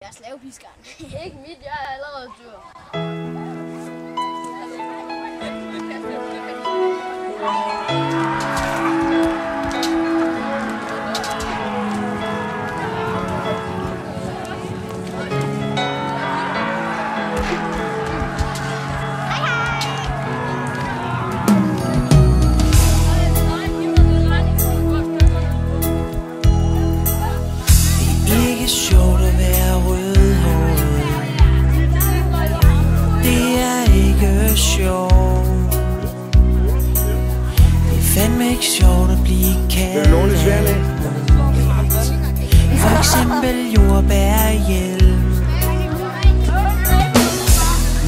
Jeg er slavepiskeren. Ikke mit, jeg er allerede dør. Ikke sjovt at blive kaldt. For eksempel jordbærhjelm.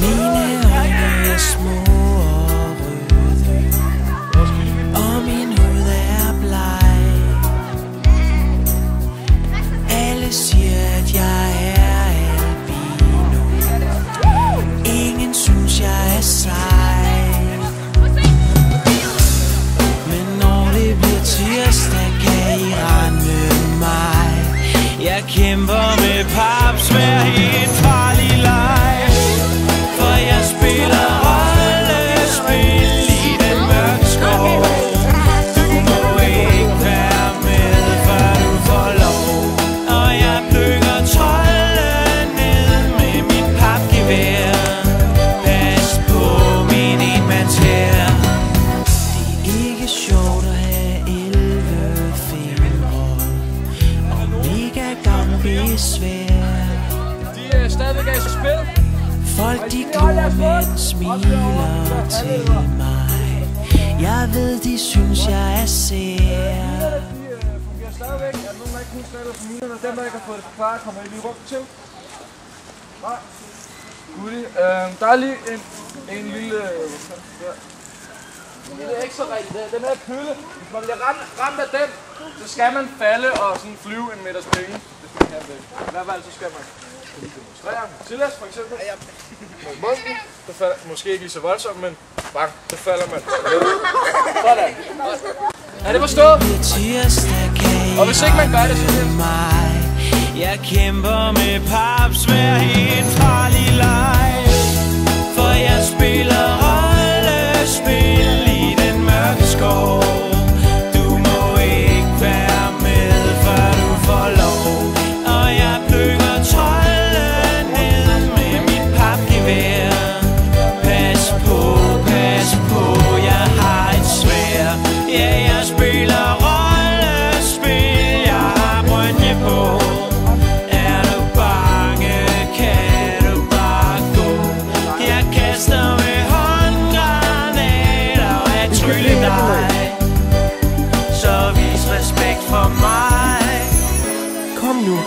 Mine øjne er små og røde, og min hud er bleg. Alle siger at jeg er albino. Ingen synes jeg er sej. Tirsdag kan I ramme mig. Jeg kæmper med papsvær i en farlig leg. For jeg spiller rollespil i den mørke skov. Du må ikke være med, før du får lov. Og jeg pløkker trolden ned med mit papgevær. Pas på min enmandshær. Det er ikke sjovt at have De er stadigvæk i spil. Folk de glor, men smiler til mig. Jeg ved, de synes, jeg er sær. De fungerer stadigvæk. Er der nogen, der ikke husker det for minerne? Dem, der ikke har fået det forklaret, kommer I lige rundt til. Nej. Goodie. Der er lige en lille... Det er ikke så rigtigt. Den her pølle, hvis man bliver ramt af den, så skal man falde og sådan flyve en meters penge. Hvis man kan det. I hvert fald så skal man demonstrere. Silas for eksempel. Mod munden. Så falder, måske ikke lige så voldsomt, men bang, så falder man. Sådan. Er det forstået? Og hvis ikke man gør det, så er det. Jeg kæmper med papsvær i en farlig leg. For jeg spiller rollespil i den mørke skov. Du må ikke være med, før du får lov. Og jeg pløkker trolden ned med mit papgevær. Pas på, jeg har et sværd. Ja, jeg spiller rollespil, jeg har brynje på. Er du bange, kan du bare gå. Jeg kaster med håndgranater og jeg tryller dig. Så vis respekt for mig. Kom nu.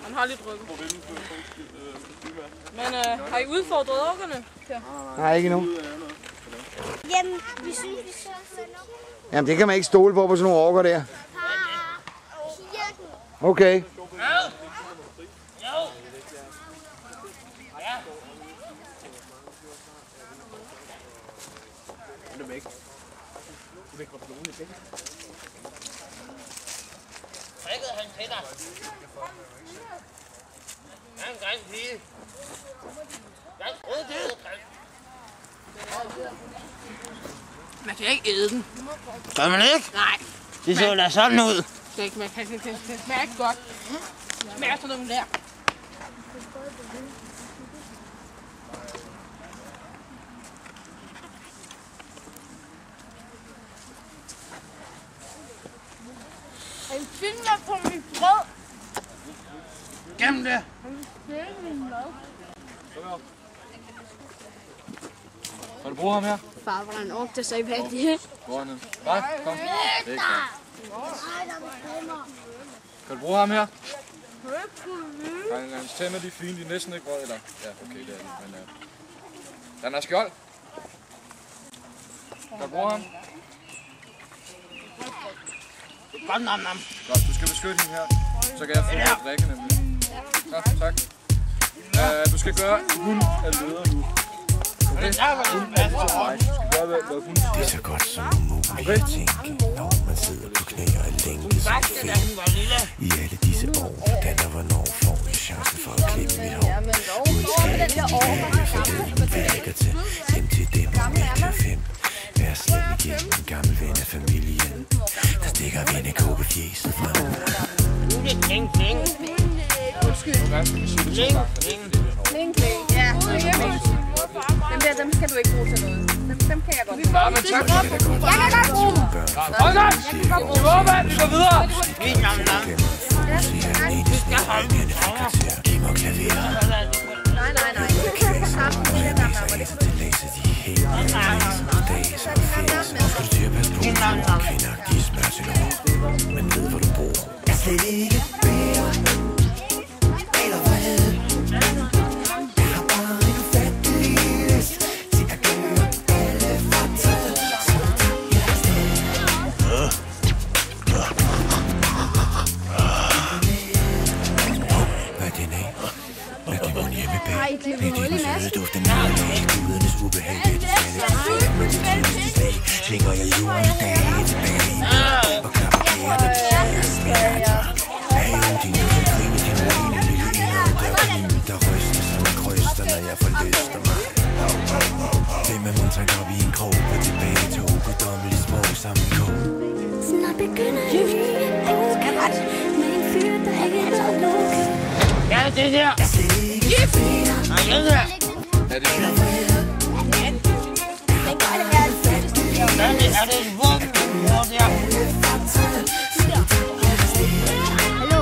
Han har lidt ryggen. Men har I udfordret orkerne? Nej, ikke endnu. Jamen, vi synes, vi så finde op. Jamen, det kan man ikke stole på sådan nogle orker der. Okay. Frækkede han til dig? Han er en grim pige. Jeg troede, det var Man kan ikke æde den. Gør man ikke? Nej. Det så da sådan ud. Det smager ikke godt. Det smager sådan nogle der. Han finder på mit brød. Gem det. Kan du bruge ham her? Far, var der en ork, der sagde, hvad er det? Hvor er han? Nej, kom. Det er ikke kan du bruge ham her? Hans tænder de er fine, de er næsten ikke røde, eller? Ja, okay, det er det, men den er skjold. Kan du bruge ham? Godt, nam. Godt, du skal beskytte hende her, så kan jeg få noget at drikke nemlig. Ja, tak. Du skal gøre, hun er leder nu. Okay? Hun er så meget. Du skal gøre, hvad hun siger. Det er så godt som muligt. Okay? sidder på knæ og er lænket som en fæl. I alle disse år, hvordan og hvornår får jeg chancen for at klippe mit hår. Uden skade, jeg forleden, hvad lægger til. Hjem til dem om jeg kører 5. Vær slem igen, en gammel ven af familien. Der stikker vennekåbefjæset frem. Kling, kling. Kling, kling. Ja. Dem skal du ikke bruge til noget. Dem kan jeg godt. Ja, men tak. Jeg kan godt bruge dem. Hold da! Vi må op, vi går videre. Giv mig klaver. Nej. Sammen med det, der er det. Det læser de helt dage som fæs. Skal du til at passe på, kvinder, de smør til ord. Men ved, hvor du bor. Jeg er slet ikke bedre. Eller hvad? Jeg har bare en ufattelig lyst til at gøre alle fortid. Hvad er den af? Hvad er det mon hjemme bag? Ej, det er jo mulig masse. Duft af nederlag, gudernes ubehag. Det fælles slag. Slinger jeg jorden dage tilbage. Og klapper kære, der tærer. Haven din ud omkring i din ruine. Lille indad der rim, der ryster som en krøster, når jeg forlyster mig. Hvem er man trængt op i en krog og tilbage til guddommeligt små sammenkog? Snart begynder jeg at elske med en fyr, der ikke er noget lukket. Ja, det der. Jeg er slet ikke bedre. Nej, jeg der. Er det Eller hvad? Er det en våben? Hvor der? Hallo?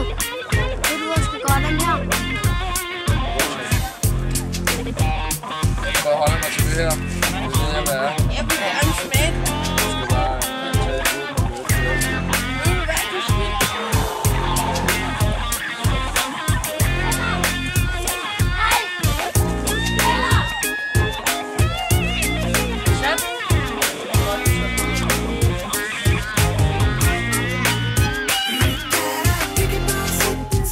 Vil du også gøre den her? Jeg skal bare holde mig til det her. Det ved jeg, hvad er. Jeg vil gerne smage. Jeg skal bare tage et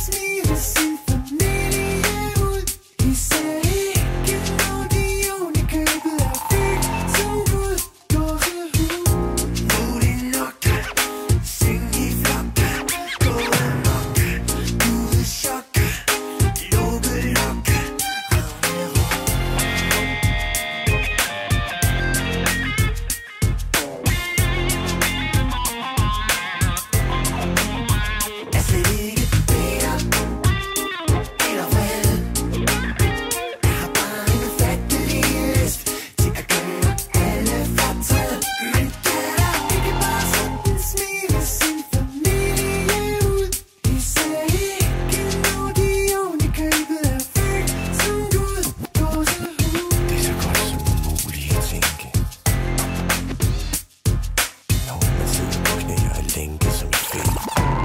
Lænket som et fæl.